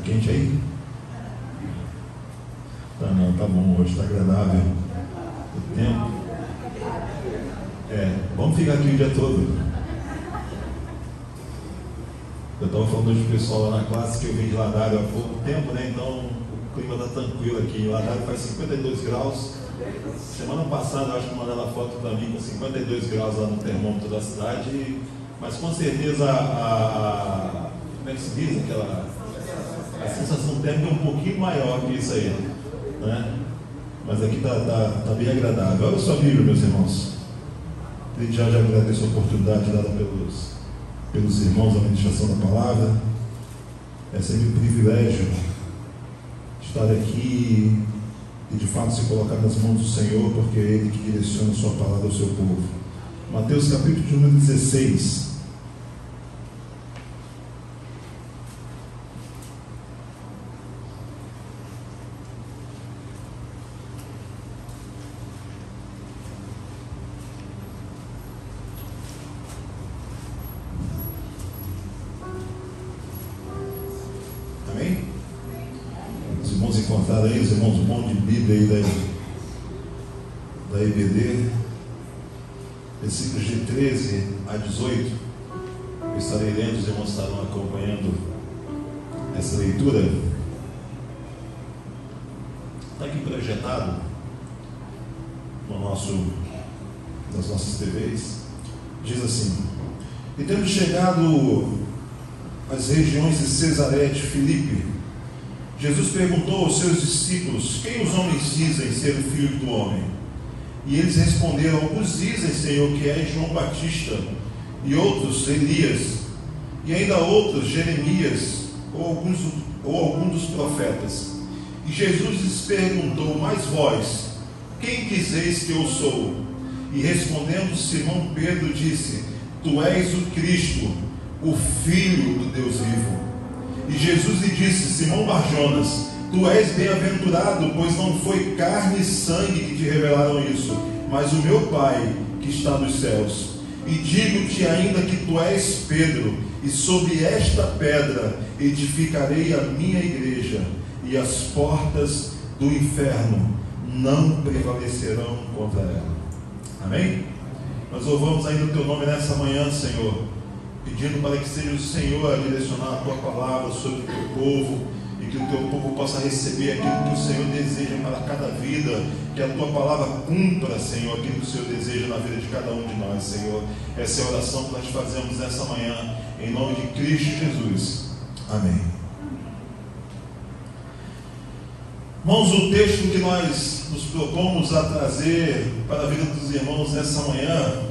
quente aí? Tá não, tá bom, hoje está agradável o tempo. Vamos ficar aqui o dia todo. Eu estava falando hoje com o pessoal lá na classe que eu vim de Ladário há pouco tempo, né? Então o clima está tranquilo aqui. Em Ladário faz 52 graus. Semana passada eu acho que mandaram a foto para mim com 52 graus lá no termômetro da cidade. Mas com certeza como é que se diz? A sensação térmica é um pouquinho maior que isso aí, né? Mas aqui tá bem agradável. Olha sua Bíblia, meus irmãos. Desde já agradeço a oportunidade dada pelos irmãos da ministração da palavra. É sempre um privilégio estar aqui e de fato se colocar nas mãos do Senhor, porque é Ele que direciona a sua palavra ao seu povo. Mateus capítulo de número 16. Aí, os irmãos bons de Bíblia aí da EBD, versículos de 13 a 18, eu estarei lendo, os irmãos estarão acompanhando essa leitura. Está aqui projetado nas nossas TVs, diz assim: e tendo chegado às regiões de Cesaré de Filipe, Jesus perguntou aos seus discípulos: quem os homens dizem ser o Filho do Homem? E eles responderam: alguns dizem, Senhor, que é João Batista, e outros Elias, e ainda outros Jeremias, ou algum dos profetas. E Jesus lhes perguntou: mas vós, quem dizeis que eu sou? E respondendo Simão Pedro disse: tu és o Cristo, o Filho do Deus vivo. E Jesus lhe disse: Simão Barjonas, tu és bem-aventurado, pois não foi carne e sangue que te revelaram isso, mas o meu Pai que está nos céus. E digo-te ainda que tu és Pedro, e sobre esta pedra edificarei a minha igreja, e as portas do inferno não prevalecerão contra ela. Amém? Nós louvamos ainda o teu nome nessa manhã, Senhor, pedindo para que seja o Senhor a direcionar a tua palavra sobre o teu povo, e que o teu povo possa receber aquilo que o Senhor deseja para cada vida, que a tua palavra cumpra, Senhor, aquilo que o Senhor deseja na vida de cada um de nós, Senhor. Essa é a oração que nós fazemos nessa manhã, em nome de Cristo Jesus. Amém. Irmãos, o texto que nós nos propomos a trazer para a vida dos irmãos nessa manhã,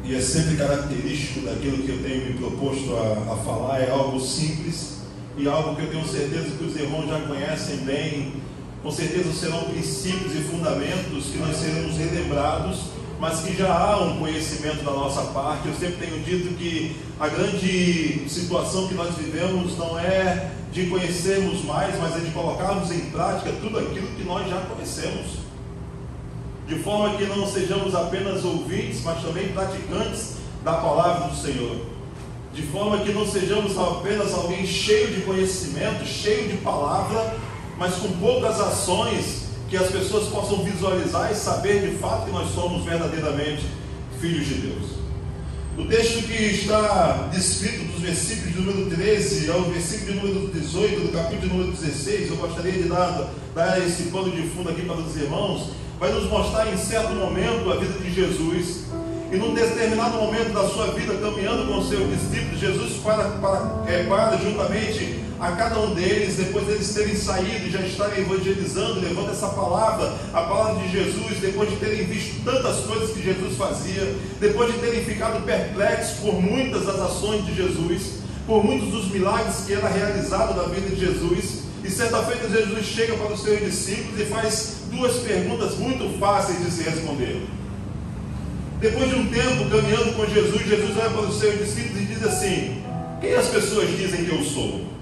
e é sempre característico daquilo que eu tenho me proposto a falar, é algo simples e algo que eu tenho certeza que os irmãos já conhecem bem. Com certeza serão princípios e fundamentos que nós seremos relembrados, mas que já há um conhecimento da nossa parte. Eu sempre tenho dito que a grande situação que nós vivemos não é de conhecermos mais, mas é de colocarmos em prática tudo aquilo que nós já conhecemos, de forma que não sejamos apenas ouvintes, mas também praticantes da palavra do Senhor, de forma que não sejamos apenas alguém cheio de conhecimento, cheio de palavra, mas com poucas ações, que as pessoas possam visualizar e saber de fato que nós somos verdadeiramente filhos de Deus. O texto que está descrito dos versículos de número 13 ao versículo de número 18 do capítulo de número 16, eu gostaria de dar esse pano de fundo aqui para os irmãos, vai nos mostrar em certo momento a vida de Jesus, e num determinado momento da sua vida, caminhando com os seus discípulos, Jesus para juntamente a cada um deles, depois deles terem saído e já estarem evangelizando, levando essa palavra, a palavra de Jesus, depois de terem visto tantas coisas que Jesus fazia, depois de terem ficado perplexos por muitas das ações de Jesus, por muitos dos milagres que era realizado na vida de Jesus. E certa feita Jesus chega para os seus discípulos e faz duas perguntas muito fáceis de se responder. Depois de um tempo caminhando com Jesus, Jesus olha para os seus discípulos e diz assim: quem as pessoas dizem que eu sou?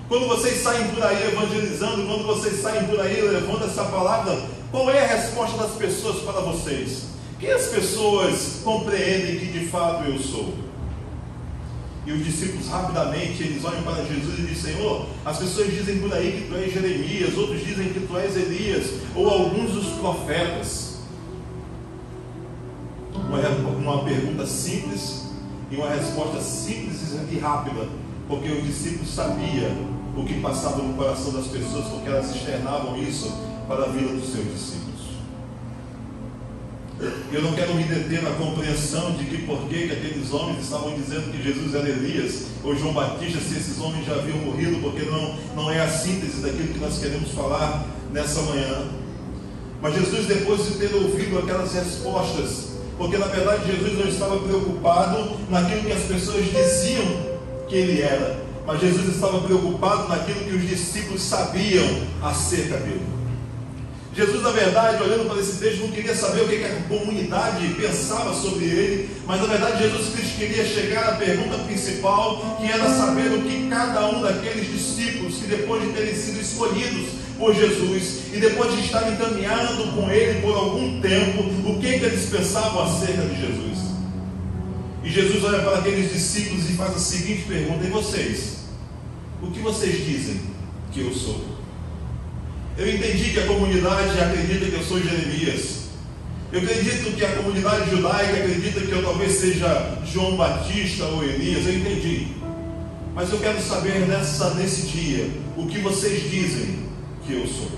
Quando vocês saem por aí evangelizando, quando vocês saem por aí levando essa palavra, qual é a resposta das pessoas para vocês? Quem as pessoas compreendem que de fato eu sou? E os discípulos rapidamente, eles olham para Jesus e dizem: Senhor, as pessoas dizem por aí que tu és Jeremias, outros dizem que tu és Elias, ou alguns dos profetas. Uma pergunta simples e uma resposta simples e rápida, porque os discípulos sabiam o que passava no coração das pessoas, porque elas externavam isso para a vida dos seus discípulos. Eu não quero me deter na compreensão de que por que aqueles homens estavam dizendo que Jesus era Elias ou João Batista, se esses homens já haviam morrido, porque não é a síntese daquilo que nós queremos falar nessa manhã. Mas Jesus, depois de ter ouvido aquelas respostas, porque na verdade Jesus não estava preocupado naquilo que as pessoas diziam que ele era, mas Jesus estava preocupado naquilo que os discípulos sabiam acerca dele. Jesus, na verdade, olhando para esse texto, não queria saber o que a comunidade pensava sobre ele, mas na verdade Jesus Cristo queria chegar à pergunta principal, que era saber o que cada um daqueles discípulos, que depois de terem sido escolhidos por Jesus, e depois de estarem caminhando com ele por algum tempo, o que eles pensavam acerca de Jesus. E Jesus olha para aqueles discípulos e faz a seguinte pergunta: e vocês? O que vocês dizem que eu sou? Eu entendi que a comunidade acredita que eu sou Jeremias. Eu acredito que a comunidade judaica acredita que eu talvez seja João Batista ou Elias. Eu entendi. Mas eu quero saber nesse dia, o que vocês dizem que eu sou.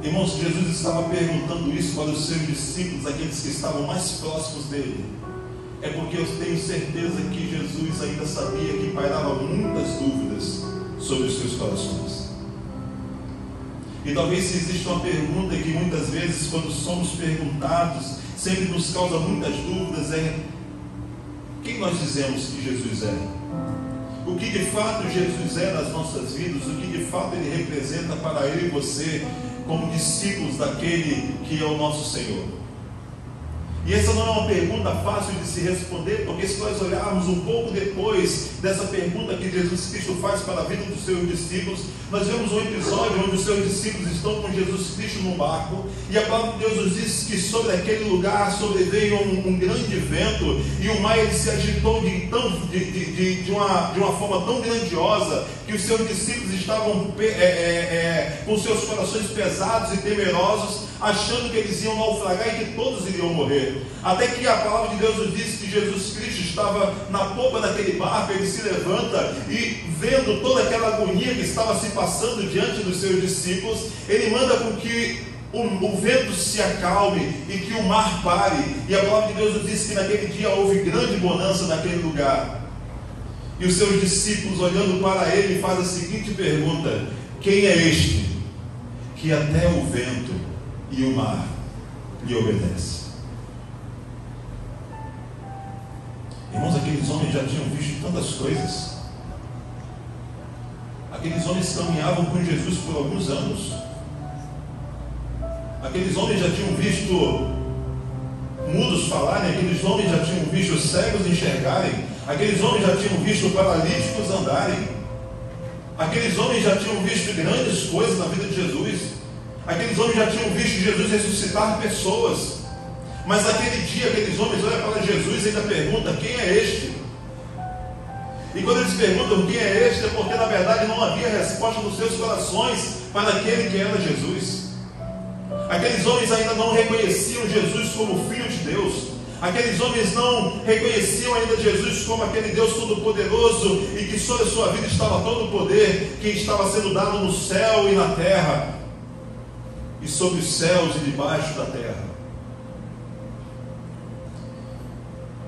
Irmãos, Jesus estava perguntando isso para os seus discípulos, aqueles que estavam mais próximos dele. É porque eu tenho certeza que Jesus ainda sabia que pairava muitas dúvidas sobre os seus corações. E talvez se exista uma pergunta que muitas vezes, quando somos perguntados, sempre nos causa muitas dúvidas, é: quem nós dizemos que Jesus é? O que de fato Jesus é nas nossas vidas? O que de fato Ele representa para eu e você, como discípulos daquele que é o nosso Senhor? E essa não é uma pergunta fácil de se responder, porque se nós olharmos um pouco depois dessa pergunta que Jesus Cristo faz para a vida dos seus discípulos, nós vemos um episódio onde os seus discípulos estão com Jesus Cristo no barco, e a palavra de Deus nos diz que sobre aquele lugar sobreveio um grande vento, e o mar ele se agitou de uma forma tão grandiosa, que os seus discípulos estavam com seus corações pesados e temerosos, achando que eles iam naufragar e que todos iriam morrer. Até que a palavra de Deus nos diz que Jesus Cristo estava na popa daquele barco. Ele se levanta e, vendo toda aquela agonia que estava se passando diante dos seus discípulos, ele manda com que o vento se acalme e que o mar pare. E a palavra de Deus nos diz que naquele dia houve grande bonança naquele lugar. E os seus discípulos, olhando para ele, fazem a seguinte pergunta: quem é este que até o vento e o mar lhe obedecem? Irmãos, aqueles homens já tinham visto tantas coisas. Aqueles homens caminhavam com Jesus por alguns anos. Aqueles homens já tinham visto mudos falarem. Aqueles homens já tinham visto cegos enxergarem. Aqueles homens já tinham visto paralíticos andarem. Aqueles homens já tinham visto grandes coisas na vida de Jesus. Aqueles homens já tinham visto Jesus ressuscitar pessoas. Mas naquele dia, aqueles homens olham para Jesus e ainda perguntam: quem é este? E quando eles perguntam quem é este, é porque na verdade não havia resposta nos seus corações para aquele que era Jesus. Aqueles homens ainda não reconheciam Jesus como Filho de Deus. Aqueles homens não reconheciam ainda Jesus como aquele Deus todo-poderoso e que sobre a sua vida estava todo o poder que estava sendo dado no céu e na terra, e sobre os céus e debaixo da terra.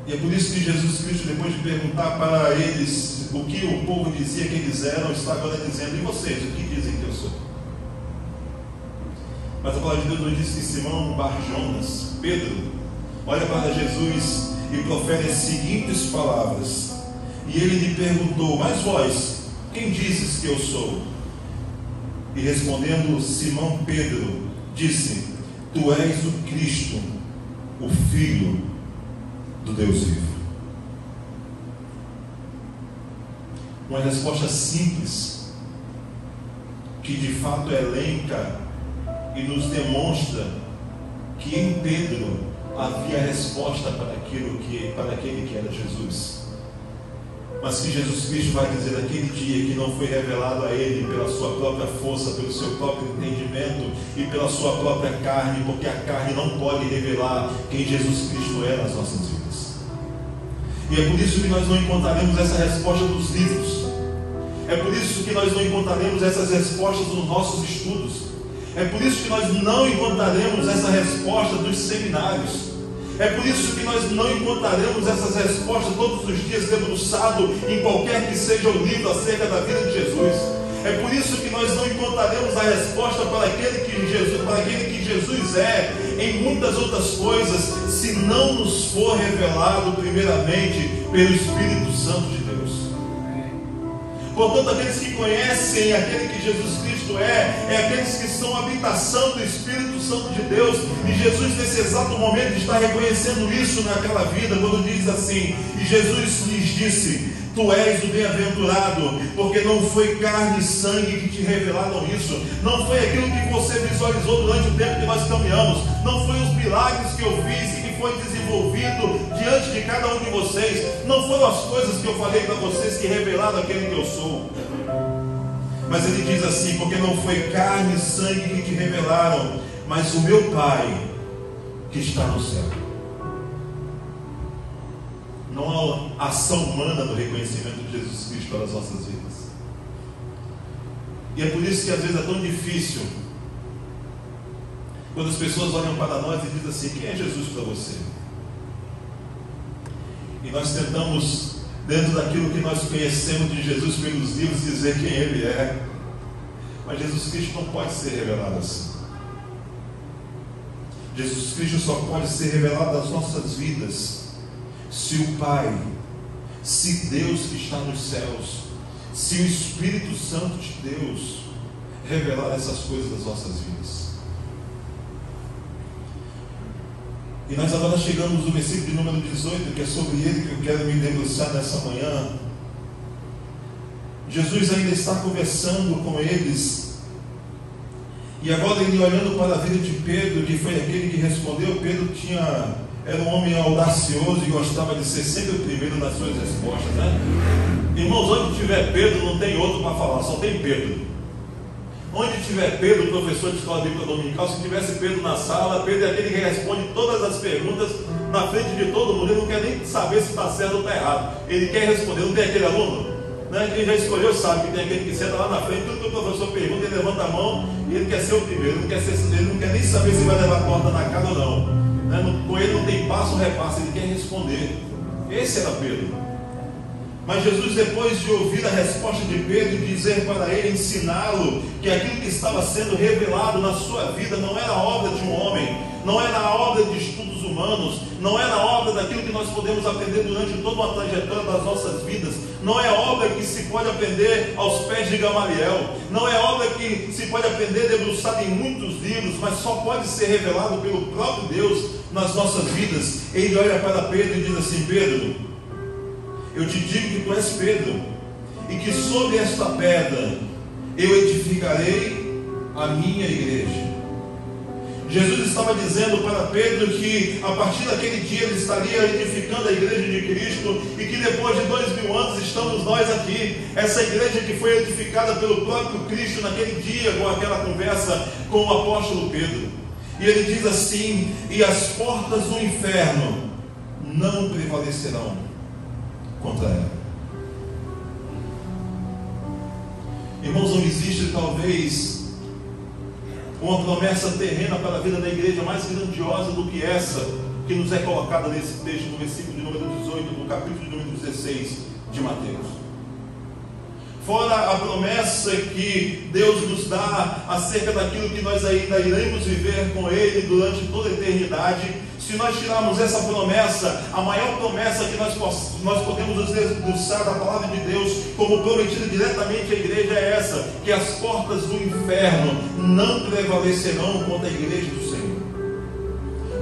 E é por isso que Jesus Cristo, depois de perguntar para eles o que o povo dizia que eles eram, está agora dizendo: e vocês, o que dizem que eu sou? Mas a palavra de Deus nos diz que Simão Bar-Jonas, Pedro, olha para Jesus e profere as seguintes palavras: e ele lhe perguntou: mas vós, quem dizes que eu sou? E respondendo Simão Pedro, disse: tu és o Cristo, o Filho do Deus vivo. Uma resposta simples, que de fato elenca e nos demonstra que em Pedro havia resposta para aquele que era Jesus. Mas que Jesus Cristo vai dizer naquele dia que não foi revelado a ele pela sua própria força, pelo seu próprio entendimento e pela sua própria carne, porque a carne não pode revelar quem Jesus Cristo é nas nossas vidas. E é por isso que nós não encontraremos essa resposta nos livros. É por isso que nós não encontraremos essas respostas nos nossos estudos. É por isso que nós não encontraremos essa resposta dos seminários. É por isso que nós não encontraremos essas respostas todos os dias debruçado em qualquer que seja o livro acerca da vida de Jesus. É por isso que nós não encontraremos a resposta para aquele que Jesus é em muitas outras coisas, se não nos for revelado primeiramente pelo Espírito Santo de Deus. Portanto, aqueles que conhecem aquele que Jesus Cristo é aqueles que são a habitação do Espírito Santo de Deus. E Jesus, nesse exato momento, está reconhecendo isso naquela vida, quando diz assim: e Jesus lhes disse: tu és o bem-aventurado, porque não foi carne e sangue que te revelaram isso, não foi aquilo que você visualizou durante o tempo que nós caminhamos, não foi os milagres que eu fiz e que foi desenvolvido diante de cada um de vocês, não foram as coisas que eu falei para vocês que revelaram aquele que eu sou. Mas ele diz assim: porque não foi carne e sangue que te revelaram, mas o meu Pai que está no céu. Não há ação humana no reconhecimento de Jesus Cristo pelas nossas vidas. E é por isso que às vezes é tão difícil quando as pessoas olham para nós e dizem assim: quem é Jesus para você? E nós tentamos, dentro daquilo que nós conhecemos de Jesus pelos livros, dizer quem Ele é. Mas Jesus Cristo não pode ser revelado assim. Jesus Cristo só pode ser revelado nas nossas vidas se o Pai, se Deus que está nos céus, se o Espírito Santo de Deus revelar essas coisas das nossas vidas. E nós agora chegamos no versículo de número 18, que é sobre ele que eu quero me debruçar nessa manhã. Jesus ainda está conversando com eles, e agora ele olhando para a vida de Pedro, que foi aquele que respondeu. Pedro era um homem audacioso e gostava de ser sempre o primeiro nas suas respostas, né? Irmãos, onde tiver Pedro não tem outro para falar, só tem Pedro. Onde tiver Pedro, professor de escola bíblica dominical, se tivesse Pedro na sala, Pedro é aquele que responde todas as perguntas na frente de todo mundo. Ele não quer nem saber se está certo ou está errado, ele quer responder. Não tem aquele aluno, né? Quem já escolheu sabe que tem aquele que senta lá na frente, tudo que o professor pergunta, ele levanta a mão e ele quer ser o primeiro. Ele não quer nem saber se vai levar a porta na cara ou não. Com ele não tem passo ou repasso, ele quer responder. Esse era Pedro. Mas Jesus, depois de ouvir a resposta de Pedro e dizer para ele, ensiná-lo que aquilo que estava sendo revelado na sua vida não era obra de um homem, não era obra de estudos humanos, não era obra daquilo que nós podemos aprender durante toda uma trajetória das nossas vidas, não é obra que se pode aprender aos pés de Gamaliel, não é obra que se pode aprender debruçada em muitos livros, mas só pode ser revelado pelo próprio Deus nas nossas vidas. Ele olha para Pedro e diz assim: Pedro, eu te digo que tu és Pedro, e que sobre esta pedra eu edificarei a minha igreja. Jesus estava dizendo para Pedro que a partir daquele dia ele estaria edificando a igreja de Cristo, e que depois de 2000 anos estamos nós aqui, essa igreja que foi edificada pelo próprio Cristo naquele dia, com aquela conversa com o apóstolo Pedro. E ele diz assim: e as portas do inferno não prevalecerão contra ela. Irmãos, não existe talvez uma promessa terrena para a vida da igreja mais grandiosa do que essa que nos é colocada nesse texto, no versículo de número 18, no capítulo de número 16 de Mateus. Fora a promessa que Deus nos dá acerca daquilo que nós ainda iremos viver com Ele durante toda a eternidade. Se nós tirarmos essa promessa, a maior promessa que nós podemos nos debruçar da palavra de Deus, como prometida diretamente à igreja, é essa: que as portas do inferno não prevalecerão contra a igreja do Senhor.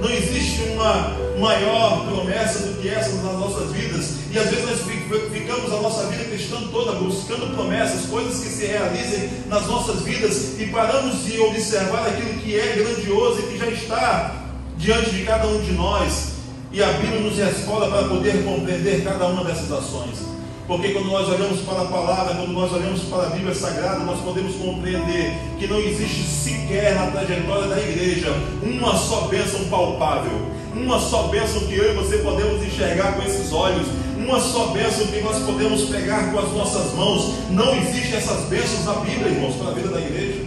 Não existe uma maior promessa do que essa nas nossas vidas. E às vezes nós ficamos a nossa vida cristã toda buscando promessas, coisas que se realizem nas nossas vidas, e paramos de observar aquilo que é grandioso e que já está diante de cada um de nós, e a Bíblia nos responda para poder compreender cada uma dessas ações. Porque quando nós olhamos para a palavra, quando nós olhamos para a Bíblia Sagrada, nós podemos compreender que não existe sequer na trajetória da igreja uma só bênção palpável, uma só bênção que eu e você podemos enxergar com esses olhos, uma só bênção que nós podemos pegar com as nossas mãos. Não existem essas bênçãos na Bíblia, irmãos, para a vida da igreja.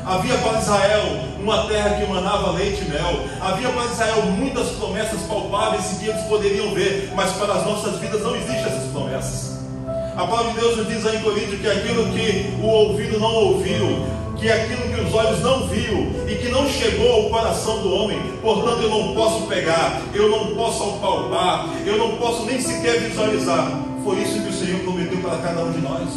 Havia para Israel uma terra que manava leite e mel. Havia para Israel muitas promessas palpáveis que eles poderiam ver, mas para as nossas vidas não existem essas promessas. A palavra de Deus nos diz aí em Coríntios que aquilo que o ouvido não ouviu, que aquilo que os olhos não viu e que não chegou ao coração do homem, portanto eu não posso pegar, eu não posso palpar, eu não posso nem sequer visualizar. Foi isso que o Senhor prometeu para cada um de nós.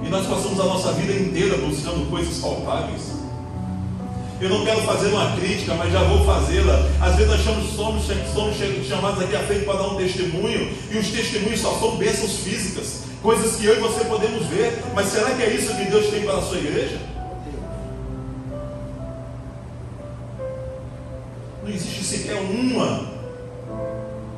E nós passamos a nossa vida inteira buscando coisas palpáveis. Eu não quero fazer uma crítica, mas já vou fazê-la. Às vezes nós somos chamados aqui à frente para dar um testemunho, e os testemunhos só são bênçãos físicas, coisas que eu e você podemos ver. Mas será que é isso que Deus tem para a sua igreja? Não existe sequer uma.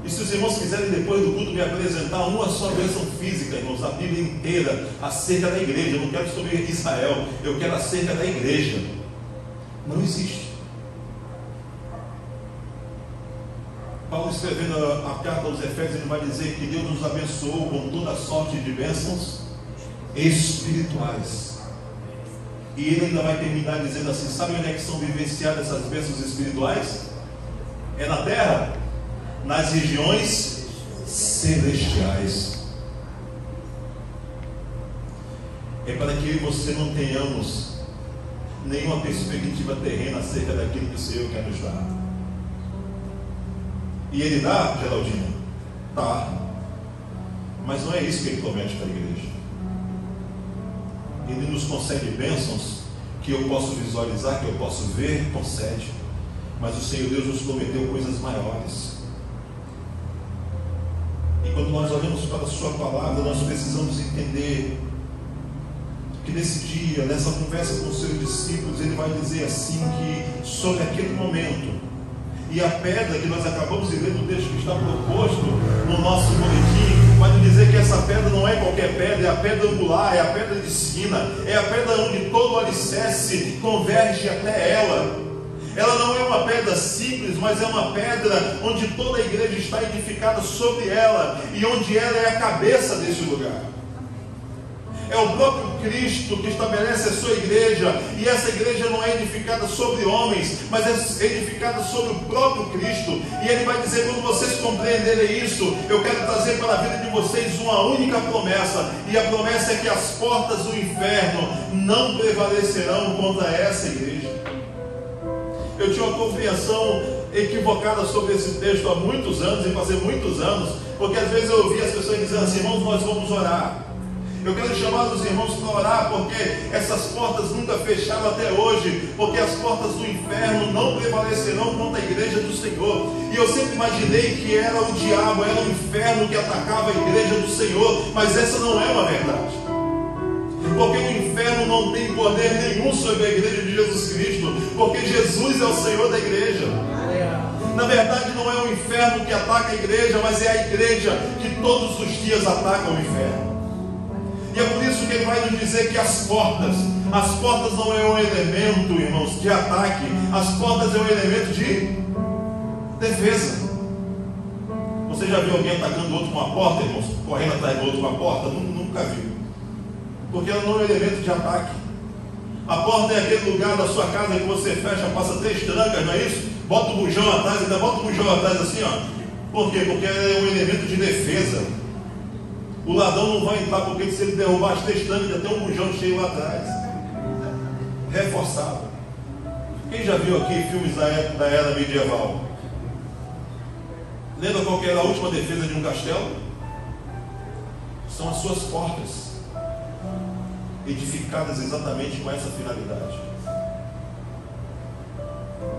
E se os irmãos quiserem depois do culto me apresentar uma só bênção física, irmãos, a Bíblia inteira acerca da igreja. Eu não quero sobre Israel, eu quero acerca da igreja. Não existe. Paulo, escrevendo a carta aos Efésios, ele vai dizer que Deus nos abençoou com toda sorte de bênçãos espirituais. E ele ainda vai terminar dizendo assim: sabe onde é que são vivenciadas essas bênçãos espirituais? É na terra, nas regiões celestiais. É para que eu e você não tenhamos nenhuma perspectiva terrena acerca daquilo que o Senhor quer nos dar. E Ele dá, Geraldina? Tá. Mas não é isso que Ele promete para a igreja. Ele nos concede bênçãos que eu posso visualizar, que eu posso ver, concede. Mas o Senhor Deus nos prometeu coisas maiores. E quando nós olhamos para a sua palavra, nós precisamos entender que nesse dia, nessa conversa com os seus discípulos, ele vai dizer assim, que sobre aquele momento, e a pedra que nós acabamos de ler no texto que está proposto no nosso boletim, vai nos dizer que essa pedra não é qualquer pedra, é a pedra angular, é a pedra de esquina, é a pedra onde todo o alicerce converge até ela. Ela não é uma pedra simples, mas é uma pedra onde toda a igreja está edificada sobre ela, e onde ela é a cabeça desse lugar. É o próprio Cristo que estabelece a sua igreja, e essa igreja não é edificada sobre homens, mas é edificada sobre o próprio Cristo. E ele vai dizer: quando vocês compreenderem isso, eu quero trazer para a vida de vocês uma única promessa, e a promessa é que as portas do inferno não prevalecerão contra essa igreja. Eu tinha uma compreensão equivocada sobre esse texto há muitos anos, e fazer muitos anos, porque às vezes eu ouvia as pessoas dizendo assim: irmãos, nós vamos orar. Eu quero chamar os irmãos para orar, porque essas portas nunca fecharam até hoje, porque as portas do inferno não prevalecerão contra a igreja do Senhor. E eu sempre imaginei que era o diabo, era o inferno que atacava a igreja do Senhor, mas essa não é uma verdade. Porque o inferno não tem poder nenhum sobre a igreja de Jesus Cristo, porque Jesus é o Senhor da igreja. Na verdade, não é o inferno que ataca a igreja, mas é a igreja que todos os dias ataca o inferno. E é por isso que ele vai nos dizer que as portas não é um elemento, irmãos, de ataque. As portas é um elemento de defesa. Você já viu alguém atacando o outro com uma porta, irmãos? Correndo atrás do outro com uma porta? Nunca viu. Porque ela não é um elemento de ataque. A porta é aquele lugar da sua casa que você fecha, passa 3 trancas, não é isso? Bota o bujão atrás, ainda bota o bujão atrás assim, ó. Por quê? Porque ela é um elemento de defesa. O ladrão não vai entrar, porque se ele derrubar as 3 trancas, ainda tem um bujão cheio lá atrás, reforçado. Quem já viu aqui filmes da era medieval? Lembra qual que era a última defesa de um castelo? São as suas portas, edificadas exatamente com essa finalidade.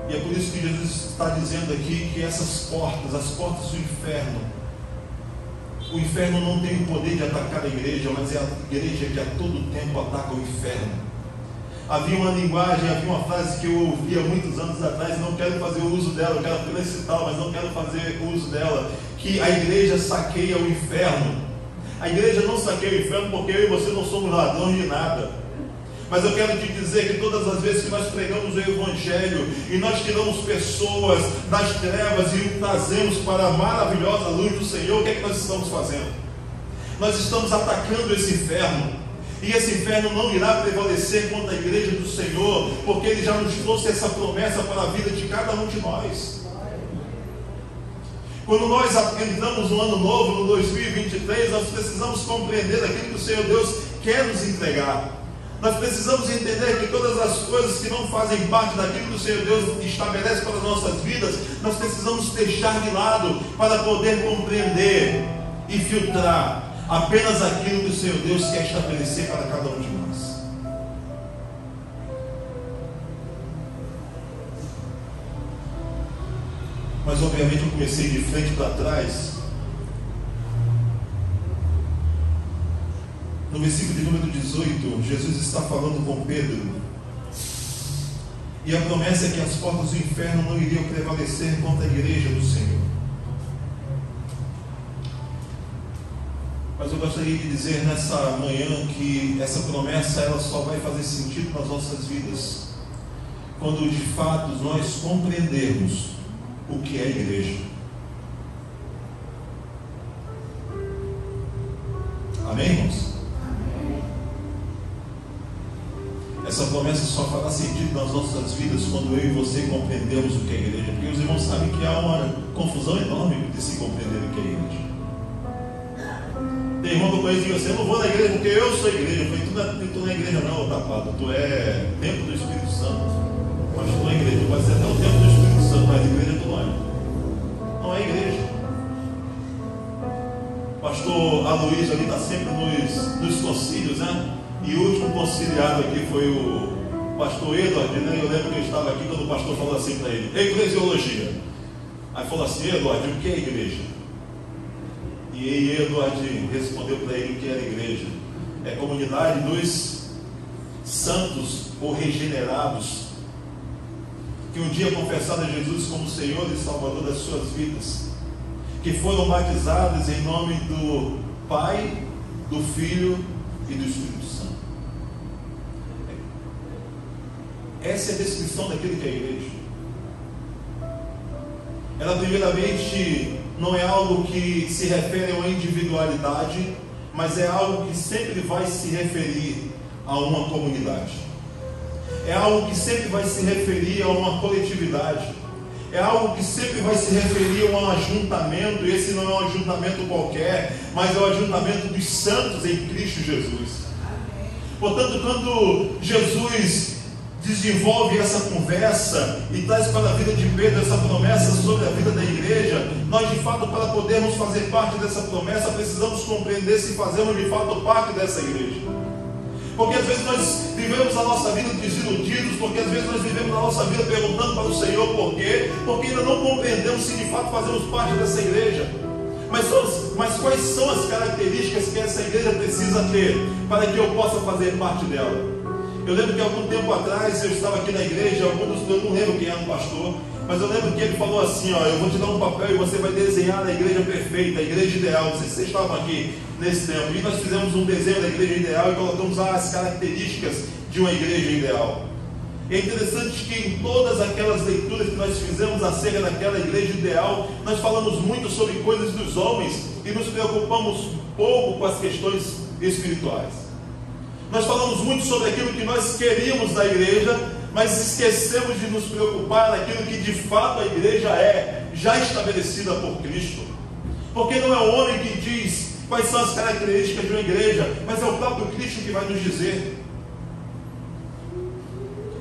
E é por isso que Jesus está dizendo aqui que essas portas, as portas do inferno, o inferno não tem o poder de atacar a igreja, mas é a igreja que a todo tempo ataca o inferno. Havia uma linguagem, havia uma frase que eu ouvia muitos anos atrás, não quero fazer uso dela, eu quero apenas citá-la, mas não quero fazer uso dela, que a igreja saqueia o inferno. A igreja não saqueia o inferno porque eu e você não somos ladrões de nada. Mas eu quero te dizer que todas as vezes que nós pregamos o Evangelho e nós tiramos pessoas das trevas e o trazemos para a maravilhosa luz do Senhor, o que é que nós estamos fazendo? Nós estamos atacando esse inferno. E esse inferno não irá prevalecer contra a igreja do Senhor, porque Ele já nos trouxe essa promessa para a vida de cada um de nós. Quando nós entramos no ano novo, no 2023, nós precisamos compreender aquilo que o Senhor Deus quer nos entregar. Nós precisamos entender que todas as coisas que não fazem parte daquilo que o Senhor Deus estabelece para as nossas vidas, nós precisamos deixar de lado para poder compreender e filtrar apenas aquilo que o Senhor Deus quer estabelecer para cada um de nós. Mas obviamente eu comecei de frente para trás. No versículo de número 18, Jesus está falando com Pedro. E a promessa é que as portas do inferno não iriam prevalecer contra a igreja do Senhor. Mas eu gostaria de dizer nessa manhã que essa promessa ela só vai fazer sentido nas nossas vidas quando de fato nós compreendermos o que é a igreja. Amém, irmãos? Essa promessa só fará sentido nas nossas vidas quando eu e você compreendermos o que é a igreja. Porque os irmãos sabem que há uma confusão enorme de se compreender o que é a igreja. Tem irmão que eu conheço e diz assim: eu não vou na igreja porque eu sou a igreja. Eu falei: tu não é igreja não, tapado. Tu é templo do Espírito Santo. Mas tu não é igreja. Tu pode ser até o templo do Espírito Santo, mas igreja tu não é. Não é igreja. O pastor Aloysio ali está sempre nos concílios, né? E o último conciliado aqui foi o pastor Edward, né? Eu lembro que ele estava aqui quando o pastor falou assim para ele: eclesiologia. Aí falou assim: Edward, o que é igreja? E aí Edward respondeu para ele o que era igreja. É a comunidade dos santos ou regenerados, que um dia confessaram a Jesus como Senhor e Salvador das suas vidas, que foram batizados em nome do Pai, do Filho e do Espírito Santo. Essa é a descrição daquilo que é a igreja. Ela primeiramente não é algo que se refere a uma individualidade, mas é algo que sempre vai se referir a uma comunidade. É algo que sempre vai se referir a uma coletividade. É algo que sempre vai se referir a um ajuntamento. E esse não é um ajuntamento qualquer, mas é o ajuntamento dos santos em Cristo Jesus. Portanto, quando Jesus desenvolve essa conversa e traz para a vida de Pedro essa promessa sobre a vida da igreja, nós de fato, para podermos fazer parte dessa promessa, precisamos compreender se fazemos de fato parte dessa igreja. Porque às vezes nós vivemos a nossa vida desiludidos, porque às vezes nós vivemos a nossa vida perguntando para o Senhor por quê, porque ainda não compreendemos se de fato fazemos parte dessa igreja. Mas quais são as características que essa igreja precisa ter para que eu possa fazer parte dela? Eu lembro que algum tempo atrás eu estava aqui na igreja, eu não lembro quem era o pastor, mas eu lembro que ele falou assim: ó, eu vou te dar um papel e você vai desenhar a igreja perfeita, a igreja ideal. Não sei se vocês estavam aqui nesse tempo. E nós fizemos um desenho da igreja ideal e colocamos as características de uma igreja ideal. É interessante que em todas aquelas leituras que nós fizemos acerca daquela igreja ideal, nós falamos muito sobre coisas dos homens e nos preocupamos pouco com as questões espirituais. Nós falamos muito sobre aquilo que nós queríamos da igreja, mas esquecemos de nos preocupar naquilo que de fato a igreja é, já estabelecida por Cristo. Porque não é o homem que diz quais são as características de uma igreja, mas é o próprio Cristo que vai nos dizer.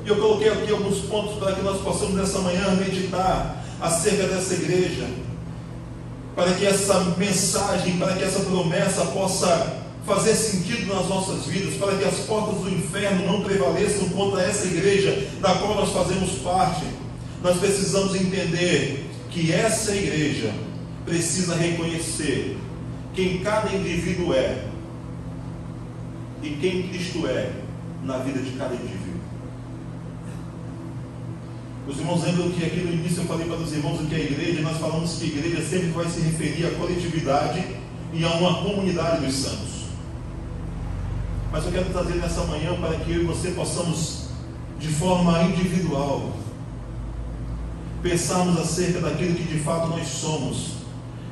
E eu coloquei aqui alguns pontos para que nós possamos nessa manhã meditar acerca dessa igreja, para que essa mensagem, para que essa promessa possa fazer sentido nas nossas vidas, para que as portas do inferno não prevaleçam contra essa igreja da qual nós fazemos parte. Nós precisamos entender que essa igreja precisa reconhecer quem cada indivíduo é e quem Cristo é na vida de cada indivíduo. Os irmãos lembram que aqui no início eu falei para os irmãos o que é a igreja, e nós falamos que a igreja sempre vai se referir à coletividade e a uma comunidade dos santos. Mas eu quero trazer nessa manhã para que eu e você possamos, de forma individual, pensarmos acerca daquilo que de fato nós somos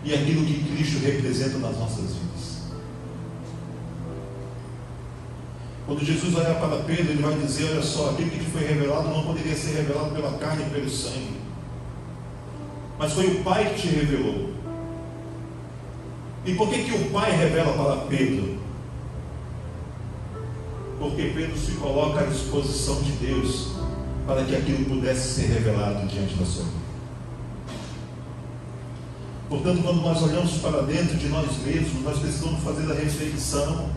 e aquilo que Cristo representa nas nossas vidas. Quando Jesus olha para Pedro, ele vai dizer: olha só, aquilo que te foi revelado não poderia ser revelado pela carne e pelo sangue, mas foi o Pai que te revelou. E por que o Pai revela para Pedro? Porque Pedro se coloca à disposição de Deus para que aquilo pudesse ser revelado diante da sua vida. Portanto, quando nós olhamos para dentro de nós mesmos, nós precisamos fazer a reflexão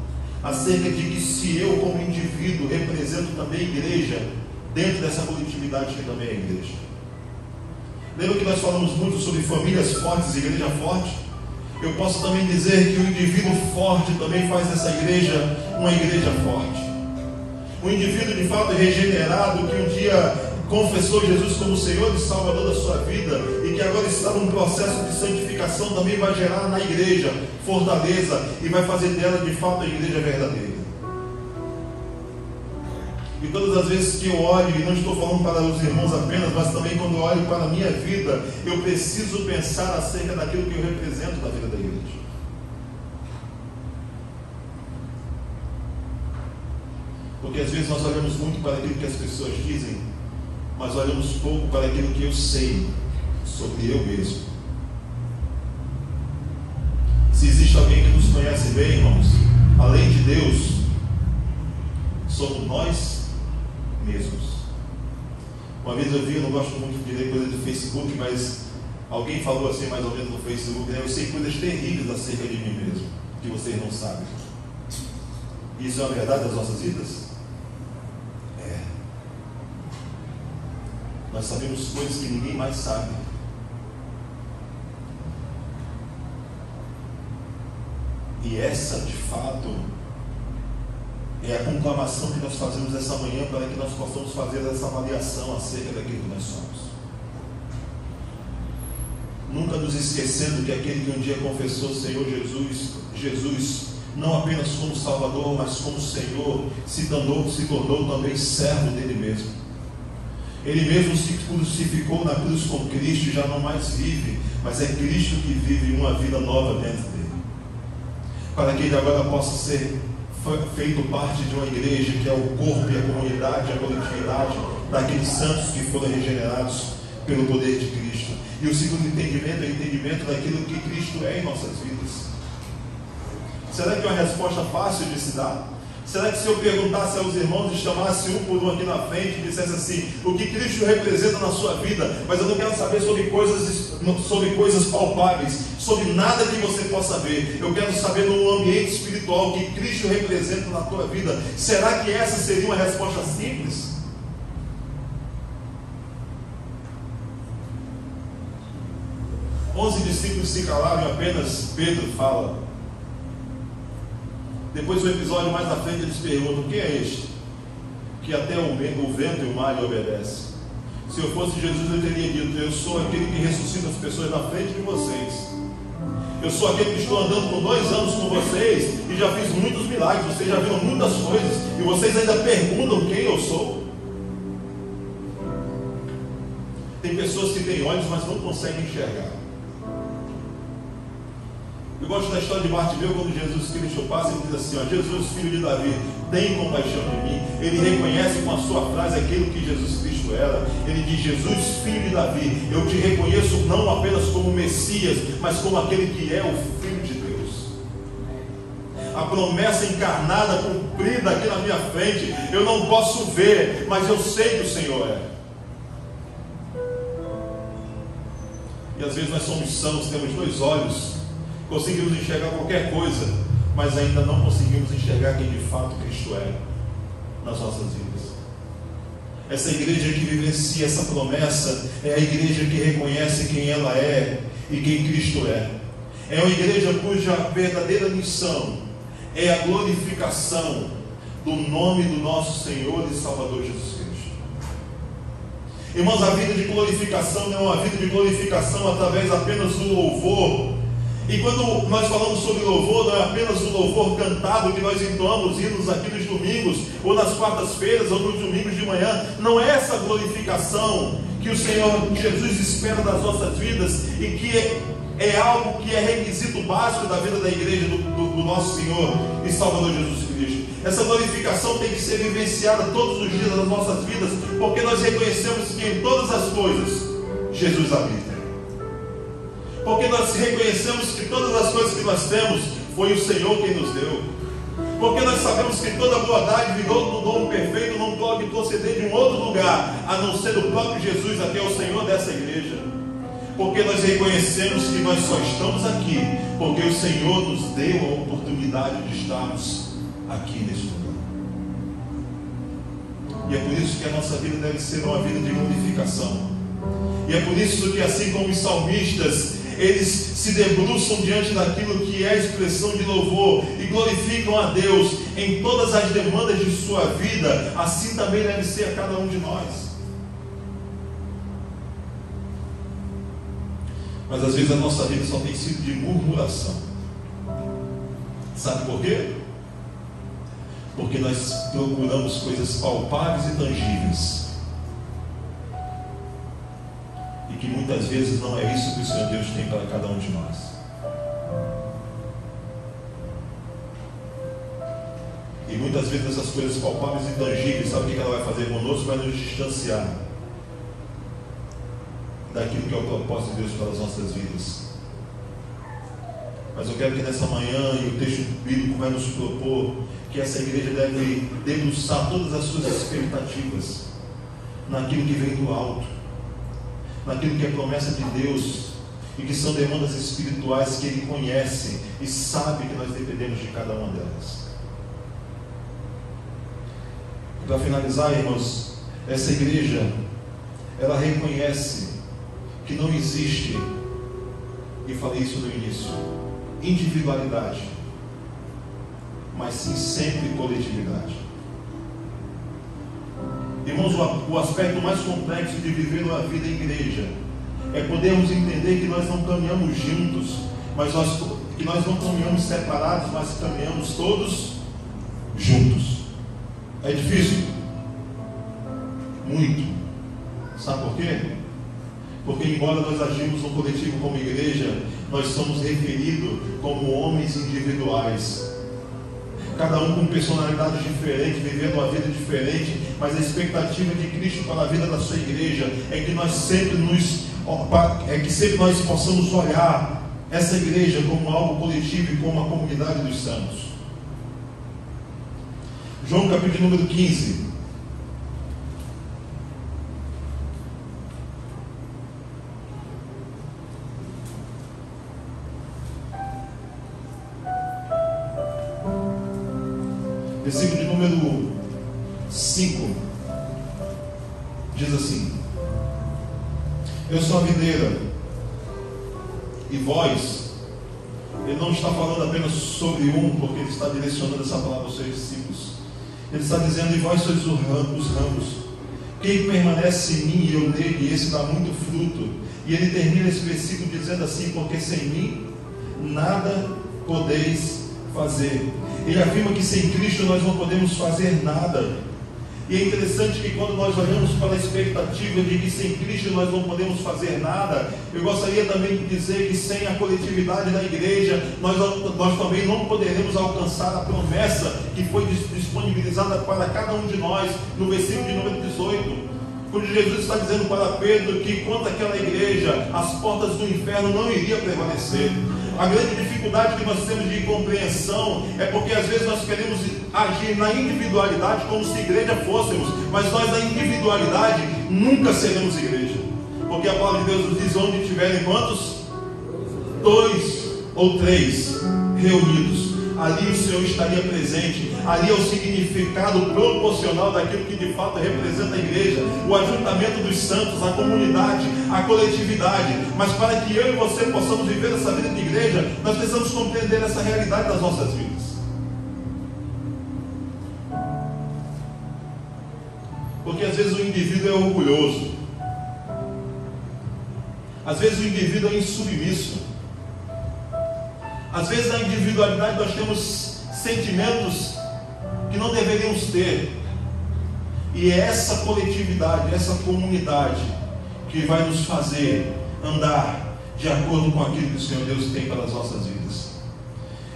acerca de que se eu, como indivíduo, represento também a igreja, dentro dessa coletividade que também é a igreja. Lembra que nós falamos muito sobre famílias fortes e igreja forte? Eu posso também dizer que o indivíduo forte também faz dessa igreja uma igreja forte. Um indivíduo de fato regenerado, que um dia confessou Jesus como Senhor e Salvador da sua vida, e que agora está num processo de santificação, também vai gerar na igreja fortaleza, e vai fazer dela de fato a igreja verdadeira. E todas as vezes que eu olho, e não estou falando para os irmãos apenas, mas também quando eu olho para a minha vida, eu preciso pensar acerca daquilo que eu represento na vida da igreja. Porque às vezes nós olhamos muito para aquilo que as pessoas dizem, mas olhamos pouco para aquilo que eu sei sobre eu mesmo. Se existe alguém que nos conhece bem, irmãos, além de Deus, somos nós mesmos. Uma vez eu vi, eu não gosto muito de ler coisa do Facebook, mas alguém falou assim mais ou menos no Facebook, né? Eu sei coisas terríveis acerca de mim mesmo, que vocês não sabem. Isso é a verdade das nossas vidas? Nós sabemos coisas que ninguém mais sabe. E essa, de fato, é a conclamação que nós fazemos essa manhã para que nós possamos fazer essa avaliação acerca daquilo que nós somos. Nunca nos esquecendo que aquele que um dia confessou o Senhor Jesus, não apenas como Salvador, mas como Senhor, se tornou também servo dele mesmo. Ele mesmo se crucificou na cruz com Cristo e já não mais vive, mas é Cristo que vive uma vida nova dentro dele. Para que ele agora possa ser feito parte de uma igreja que é o corpo e a comunidade, a coletividade daqueles santos que foram regenerados pelo poder de Cristo. E o segundo entendimento é o entendimento daquilo que Cristo é em nossas vidas. Será que é uma resposta fácil de se dar? Será que se eu perguntasse aos irmãos e chamasse um por um aqui na frente e dissesse assim, o que Cristo representa na sua vida, mas eu não quero saber sobre coisas palpáveis, sobre nada que você possa ver, eu quero saber no ambiente espiritual o que Cristo representa na tua vida, será que essa seria uma resposta simples? Onze discípulos se calaram e apenas Pedro fala. Depois do episódio mais à frente eles perguntam, quem é este? Que até o vento e o mar lhe obedecem. Se eu fosse Jesus, eu teria dito, eu sou aquele que ressuscita as pessoas na frente de vocês. Eu sou aquele que estou andando por 2 anos com vocês e já fiz muitos milagres, vocês já viram muitas coisas e vocês ainda perguntam quem eu sou. Tem pessoas que têm olhos, mas não conseguem enxergar. Eu gosto da história de Bartimeu, quando Jesus Cristo passa e diz assim, ó, Jesus, filho de Davi, tem compaixão de mim. Ele reconhece com a sua frase aquilo que Jesus Cristo era. Ele diz, Jesus, filho de Davi, eu te reconheço não apenas como Messias, mas como aquele que é o Filho de Deus. A promessa encarnada, cumprida aqui na minha frente, eu não posso ver, mas eu sei que o Senhor é. E às vezes nós somos sãos, temos 2 olhos, conseguimos enxergar qualquer coisa, mas ainda não conseguimos enxergar quem de fato Cristo é nas nossas vidas. Essa igreja que vivencia essa promessa é a igreja que reconhece quem ela é e quem Cristo é. É uma igreja cuja verdadeira missão é a glorificação do nome do nosso Senhor e Salvador Jesus Cristo. Irmãos, a vida de glorificação não é uma vida de glorificação através apenas do louvor. E quando nós falamos sobre louvor, não é apenas o louvor cantado que nós entoamos hinos aqui nos domingos, ou nas quartas-feiras, ou nos domingos de manhã. Não é essa glorificação que o Senhor Jesus espera das nossas vidas e que é algo que é requisito básico da vida da igreja do nosso Senhor e Salvador Jesus Cristo. Essa glorificação tem que ser vivenciada todos os dias das nossas vidas, porque nós reconhecemos que em todas as coisas Jesus habita. Porque nós reconhecemos que todas as coisas que nós temos foi o Senhor quem nos deu. Porque nós sabemos que toda boa dádiva e todo dom perfeito não pode proceder de um outro lugar, a não ser do próprio Jesus, que é o Senhor dessa igreja. Porque nós reconhecemos que nós só estamos aqui porque o Senhor nos deu a oportunidade de estarmos aqui neste lugar. E é por isso que a nossa vida deve ser uma vida de glorificação. E é por isso que, assim como os salmistas, eles se debruçam diante daquilo que é a expressão de louvor e glorificam a Deus em todas as demandas de sua vida, assim também deve ser a cada um de nós. Mas às vezes a nossa vida só tem sido de murmuração. Sabe por quê? Porque nós procuramos coisas palpáveis e tangíveis, e que muitas vezes não é isso que o Senhor Deus tem para cada um de nós. E muitas vezes essas coisas palpáveis e tangíveis, sabe o que ela vai fazer conosco? Vai nos distanciar daquilo que é o propósito de Deus para as nossas vidas. Mas eu quero que nessa manhã, e o texto bíblico vai nos propor, que essa igreja deve debruçar todas as suas expectativas naquilo que vem do alto, naquilo que é promessa de Deus, e que são demandas espirituais que Ele conhece e sabe que nós dependemos de cada uma delas. E para finalizar, irmãos, essa igreja, ela reconhece que não existe, e falei isso no início, individualidade, mas sim sempre coletividade. Irmãos, o aspecto mais complexo de viver uma vida em igreja é podermos entender que nós não caminhamos juntos, que nós não caminhamos separados, mas caminhamos todos juntos. É difícil? Muito. Sabe por quê? Porque embora nós agimos no coletivo como igreja, nós somos referidos como homens individuais, cada um com personalidade diferente, vivendo uma vida diferente, mas a expectativa de Cristo para a vida da sua igreja é que nós sempre nós possamos olhar essa igreja como algo coletivo e como a comunidade dos santos. João capítulo número 15. Versículo de número 5 diz assim: eu sou a videira, e vós. Ele não está falando apenas sobre porque ele está direcionando essa palavra aos seus discípulos. Ele está dizendo: e vós sois os ramos. Quem permanece em mim e eu nele, esse dá muito fruto. E ele termina esse versículo dizendo assim: porque sem mim nada podeis fazer. Ele afirma que sem Cristo nós não podemos fazer nada. E é interessante que quando nós olhamos para a expectativa de que sem Cristo nós não podemos fazer nada, eu gostaria também de dizer que sem a coletividade da igreja nós também não poderemos alcançar a promessa que foi disponibilizada para cada um de nós no versículo de número 18, quando Jesus está dizendo para Pedro que quanto àquela igreja, as portas do inferno não iriam prevalecer. A grande dificuldade que nós temos de compreensão é porque às vezes nós queremos agir na individualidade como se igreja fôssemos, mas nós na individualidade nunca seremos igreja, porque a palavra de Deus nos diz: onde tiverem quantos? 2 ou 3 reunidos, ali o Senhor estaria presente. Ali é o significado proporcional daquilo que de fato representa a igreja, o ajuntamento dos santos, a comunidade, a coletividade. Mas para que eu e você possamos viver essa vida de igreja, nós precisamos compreender essa realidade das nossas vidas. Porque às vezes o indivíduo é orgulhoso, Às vezes o indivíduo é insubmisso. Às vezes na individualidade nós temos sentimentos que não deveríamos ter. E é essa coletividade, essa comunidade que vai nos fazer andar de acordo com aquilo que o Senhor Deus tem para as nossas vidas.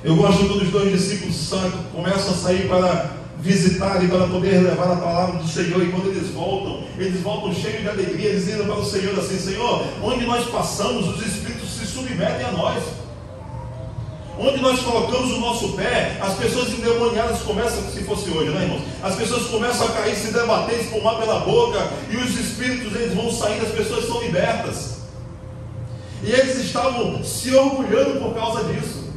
Eu gosto quando os 2 discípulos começam a sair para visitar e para poder levar a palavra do Senhor, e quando eles voltam cheios de alegria, dizendo para o Senhor assim: Senhor, onde nós passamos, os espíritos se submetem a nós. Onde nós colocamos o nosso pé, as pessoas endemoniadas começam, se fosse hoje, né, irmãos? As pessoas começam a cair, se debater, espumar pela boca, e os espíritos eles vão saindo, as pessoas são libertas. E eles estavam se orgulhando por causa disso.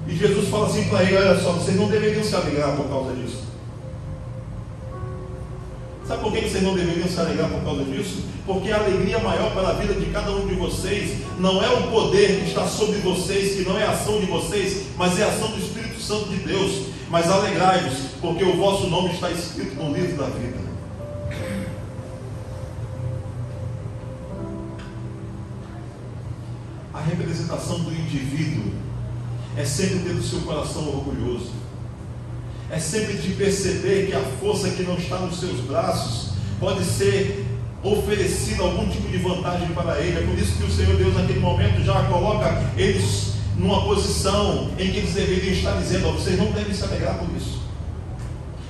E Jesus fala assim para ele: olha só, vocês não deveriam se alegrar por causa disso. Sabe por que vocês não deveriam se alegrar por causa disso? Porque a alegria maior para a vida de cada um de vocês não é o poder que está sobre vocês, que não é a ação de vocês, mas é a ação do Espírito Santo de Deus. Mas alegrai-vos, porque o vosso nome está escrito no livro da vida. A representação do indivíduo é sempre ter o seu coração orgulhoso. É sempre de perceber que a força que não está nos seus braços pode ser oferecida algum tipo de vantagem para ele. É por isso que o Senhor Deus naquele momento já coloca eles numa posição em que eles deveriam estar dizendo: vocês não devem se alegrar por isso,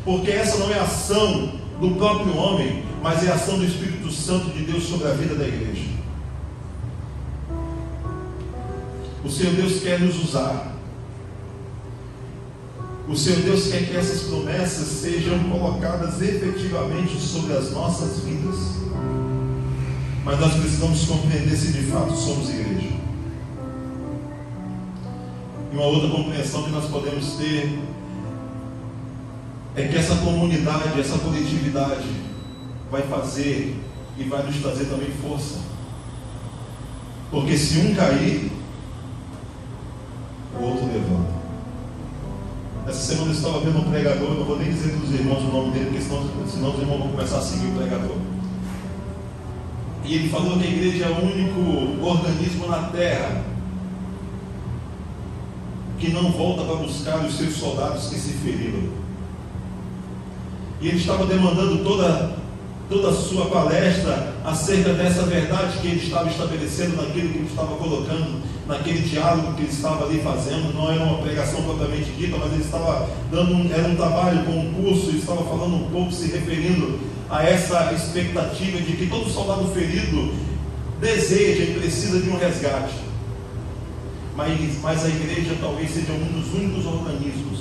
porque essa não é a ação do próprio homem, mas é a ação do Espírito Santo de Deus sobre a vida da igreja. O Senhor Deus quer nos usar. O Senhor Deus quer que essas promessas sejam colocadas efetivamente sobre as nossas vidas. Mas nós precisamos compreender se de fato somos igreja. E uma outra compreensão que nós podemos ter é que essa comunidade, essa coletividade vai fazer e vai nos trazer também força. Porque se um cair, o outro levanta. Essa semana eu estava vendo um pregador, não vou nem dizer para os irmãos o nome dele, porque senão os irmãos vão começar a seguir o pregador. E ele falou que a igreja é o único organismo na terra que não volta para buscar os seus soldados que se feriram. E ele estava demandando toda a sua palestra acerca dessa verdade que ele estava estabelecendo naquilo que ele estava colocando, naquele diálogo que ele estava ali fazendo. Não era uma pregação propriamente dita, mas ele estava dando era um trabalho com um curso, ele estava falando um pouco, se referindo a essa expectativa de que todo soldado ferido deseja e precisa de um resgate. Mas a igreja talvez seja um dos únicos organismos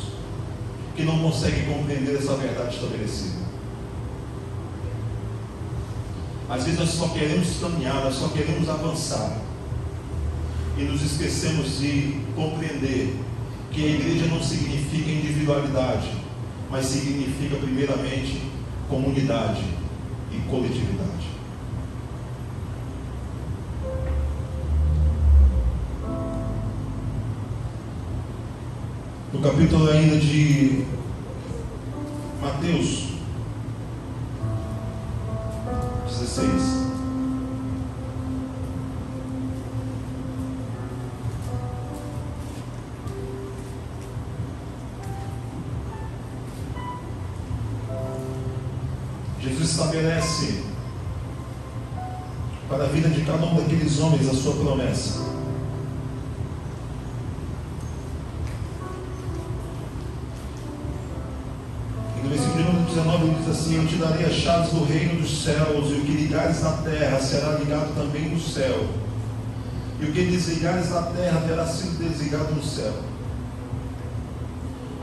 que não consegue compreender essa verdade estabelecida. Às vezes nós só queremos caminhar, nós só queremos avançar, e nos esquecemos de compreender que a igreja não significa individualidade, mas significa primeiramente comunidade e coletividade. No capítulo ainda de Mateus 16, Jesus estabelece para a vida de cada um daqueles homens a sua promessa. No versículo 19 ele diz assim: eu te darei as chaves do reino dos céus, e o que ligares na terra será ligado também no céu, e o que desligares na terra terá sido desligado no céu.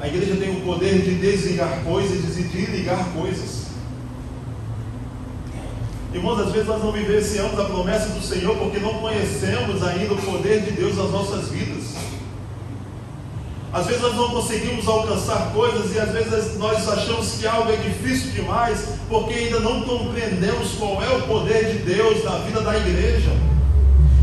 A igreja tem o poder de desligar coisas e de ligar coisas. Irmãos, às vezes nós não vivenciamos a promessa do Senhor porque não conhecemos ainda o poder de Deus nas nossas vidas. Às vezes nós não conseguimos alcançar coisas, e às vezes nós achamos que algo é difícil demais porque ainda não compreendemos qual é o poder de Deus na vida da igreja.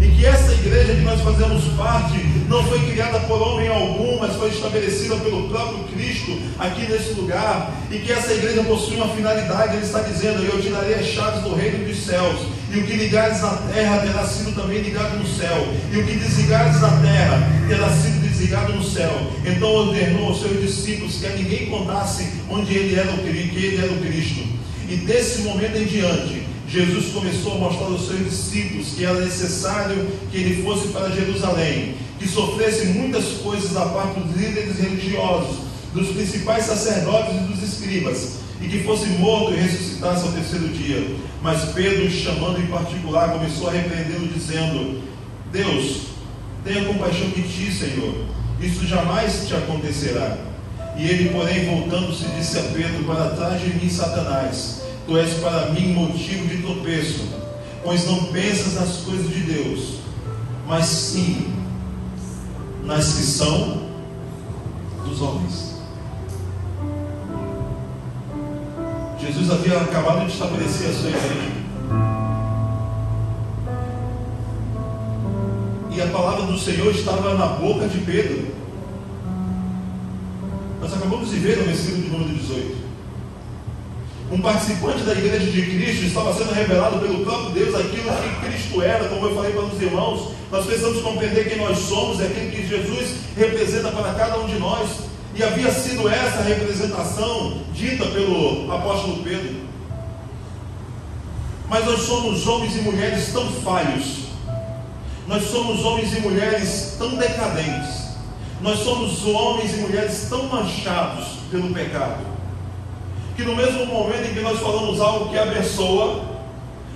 E que essa igreja que nós fazemos parte não foi criada por homem algum, mas foi estabelecida pelo próprio Cristo aqui nesse lugar. E que essa igreja possui uma finalidade. Ele está dizendo: eu te darei as chaves do reino dos céus, E o que ligares na terra terá sido também ligado no céu, e o que desligares na terra terá sido desligado no céu. Então ordenou aos seus discípulos que a ninguém contasse onde ele era que ele era o Cristo. E desse momento em diante, Jesus começou a mostrar aos seus discípulos que era necessário que ele fosse para Jerusalém, que sofresse muitas coisas da parte dos líderes religiosos, dos principais sacerdotes e dos escribas, e que fosse morto e ressuscitasse ao terceiro dia. Mas Pedro, chamando em particular, começou a repreendê-lo, dizendo: Deus, tenha compaixão de ti, Senhor, isso jamais te acontecerá. E ele, porém, voltando-se, disse a Pedro: para trás de mim, Satanás, tu és para mim motivo de tropeço, pois não pensas nas coisas de Deus, mas sim nas que são dos homens. Jesus havia acabado de estabelecer a sua igreja, e a palavra do Senhor estava na boca de Pedro. Nós acabamos de ver no versículo de número 18. Um participante da igreja de Cristo estava sendo revelado pelo próprio Deus aquilo que Cristo era. Como eu falei para os irmãos, nós precisamos compreender quem nós somos, é aquilo que Jesus representa para cada um de nós. E havia sido essa a representação dita pelo apóstolo Pedro. Mas nós somos homens e mulheres tão falhos, nós somos homens e mulheres tão decadentes, nós somos homens e mulheres tão manchados pelo pecado, que no mesmo momento em que nós falamos algo que abençoa,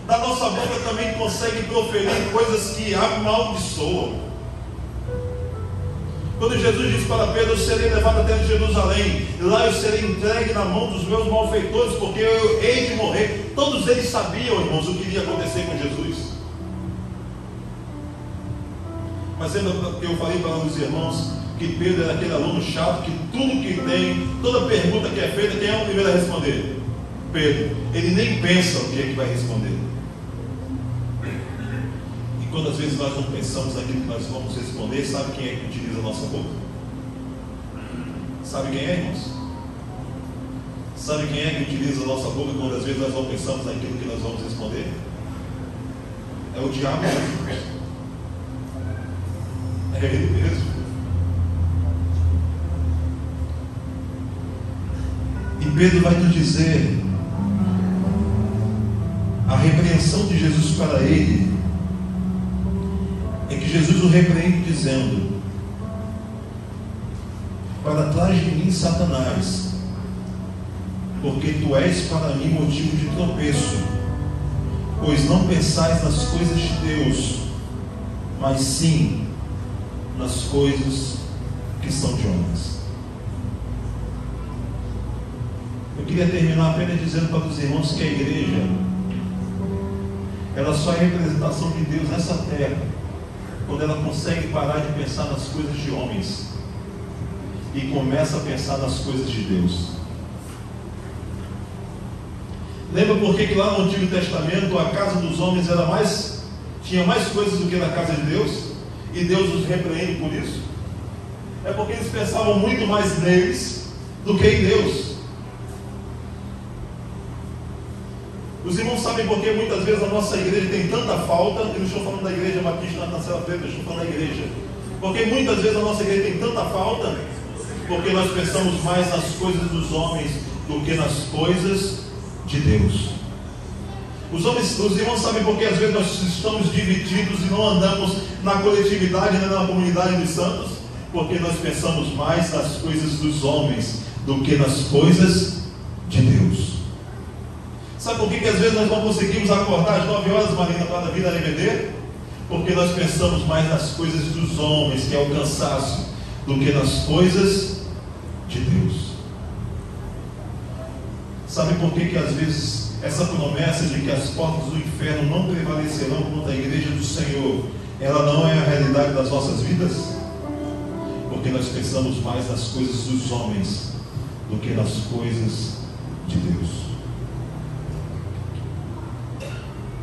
da nossa boca também consegue proferir coisas que amaldiçoam. Quando Jesus disse para Pedro: eu serei levado até Jerusalém, e lá eu serei entregue na mão dos meus malfeitores, porque eu hei de morrer. Todos eles sabiam, irmãos, o que iria acontecer com Jesus. Mas lembra que eu falei para os irmãos que Pedro era aquele aluno chato, que tudo que tem, toda pergunta que é feita, quem é o primeiro a responder? Pedro. Ele nem pensa o que é que vai responder. E quando às vezes nós não pensamos naquilo que nós vamos responder, sabe quem é que utiliza a nossa boca? Sabe quem é, irmãos? Sabe quem é que utiliza a nossa boca quando às vezes nós não pensamos naquilo que nós vamos responder? É o diabo mesmo. É ele mesmo. E Pedro vai nos dizer a repreensão de Jesus para ele é que Jesus o repreende dizendo: para trás de mim, Satanás, porque tu és para mim motivo de tropeço, pois não pensais nas coisas de Deus, mas sim nas coisas que são de homens. Eu queria terminar apenas dizendo para os irmãos que a igreja, ela só é representação de Deus nessa terra quando ela consegue parar de pensar nas coisas de homens e começa a pensar nas coisas de Deus. Lembra por que lá no Antigo Testamento a casa dos homens tinha mais coisas do que na casa de Deus? E Deus os repreende por isso? É porque eles pensavam muito mais neles do que em Deus. Os irmãos sabem por que muitas vezes a nossa igreja tem tanta falta. Eu não estou falando da igreja Batista na Cela Preta, eu estou falando da igreja. Porque muitas vezes a nossa igreja tem tanta falta, porque nós pensamos mais nas coisas dos homens do que nas coisas de Deus. Os irmãos sabem por que às vezes nós estamos divididos e não andamos na coletividade, nem na comunidade dos santos? Porque nós pensamos mais nas coisas dos homens do que nas coisas de Deus. Sabe por que às vezes nós não conseguimos acordar às 9 horas, Marina, para vir a RBD? Porque nós pensamos mais nas coisas dos homens, que é o cansaço, do que nas coisas de Deus. Sabe por que às vezes essa promessa de que as portas do inferno não prevalecerão contra a igreja do Senhor, ela não é a realidade das nossas vidas? Porque nós pensamos mais nas coisas dos homens do que nas coisas de Deus.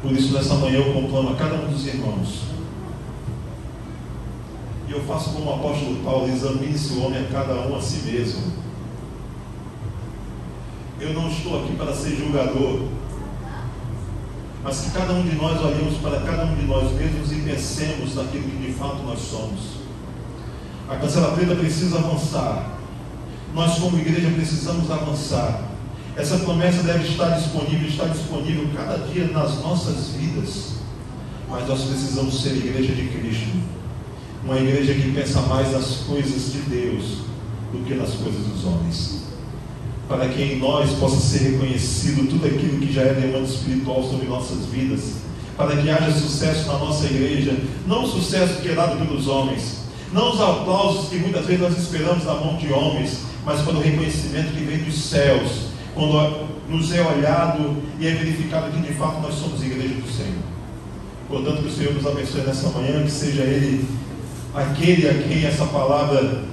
Por isso, nessa manhã eu conclamo a cada um dos irmãos, e eu faço como o apóstolo Paulo: examine-se o homem a cada um a si mesmo. Eu não estou aqui para ser julgador, mas que cada um de nós olhemos para cada um de nós mesmos e pensemos naquilo que de fato nós somos. A Cancela Preta precisa avançar. Nós como igreja precisamos avançar. Essa promessa deve estar disponível cada dia nas nossas vidas. Mas nós precisamos ser igreja de Cristo. Uma igreja que pensa mais nas coisas de Deus do que nas coisas dos homens. Para que em nós possa ser reconhecido tudo aquilo que já é demanda espiritual sobre nossas vidas. Para que haja sucesso na nossa igreja. Não o sucesso que é dado pelos homens. Não os aplausos que muitas vezes nós esperamos da mão de homens. Mas para o reconhecimento que vem dos céus. Quando nos é olhado e é verificado que de fato nós somos igreja do Senhor. Portanto, que o Senhor nos abençoe nessa manhã, que seja Ele aquele a quem essa palavra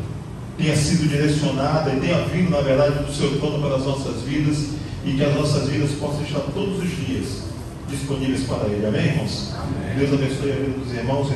tenha sido direcionada e tenha vindo, na verdade, do seu trono para as nossas vidas, e que as nossas vidas possam estar todos os dias disponíveis para Ele. Amém, irmãos? Amém. Deus abençoe a vida dos irmãos.